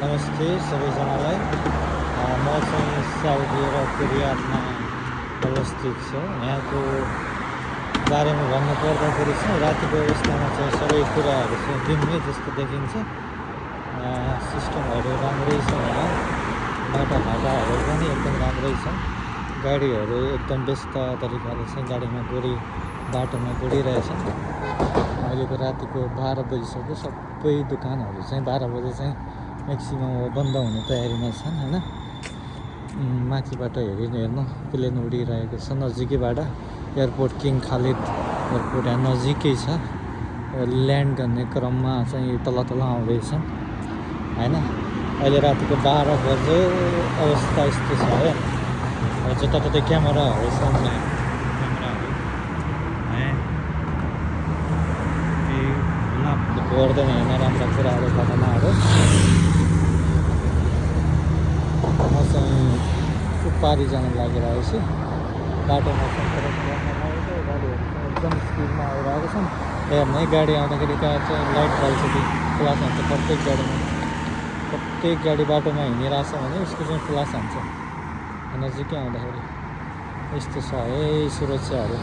नमस्ते सबैजनालाई। म चाहिँ साउदी अरबको रियादमा अवस्थित छु। यहाँको बारेमा भन्नुपर्दाखेरि चाहिँ रातिको अवस्थामा चाहिँ सबै कुराहरू चाहिँ दिनमै जस्तो देखिन्छ। सिस्टमहरू राम्रै छ यहाँ, बाटाघाटाहरू पनि एकदम राम्रै छ। गाडीहरू एकदम व्यस्त तरिकाले चाहिँ बाटोमा गुडिरहेछन्। अहिलेको रातिको 12 बजिसक्यो। सबै दोकानहरू चाहिँ 12 बजे चाहिँ म्याक्सिमम् बन्द हुने तयारीमा छन् होइन। माथिबाट हेर्नु प्लेन उडिरहेको छ नजिकैबाट। एयरपोर्ट किङ खालिद एयरपोर्ट यहाँ नजिकै छ। ल्यान्ड गर्ने क्रममा चाहिँ तल आउँदैछ होइन। अहिले रातिको 12 बजे अवस्था यस्तो छ है। जताततै क्यामेराहरू सामने गर्दैन होइन राम्रा कुराहरू घटनाहरू। म चाहिँ पारी जान लागिरहेको छु। बाटोमा गाडीहरू एकदम स्पिडमा आइरहेको छन्। हेर्ने गाडी आउँदाखेरि कहाँ चाहिँ लाइट बल्छ कि फ्लास हान्छ। प्रत्येक गाडी बाटोमा हिँडिरहेछ भने उसको चाहिँ फ्लास हान्छ। नजिकै आउँदाखेरि यस्तो छ है सुरक्षाहरू।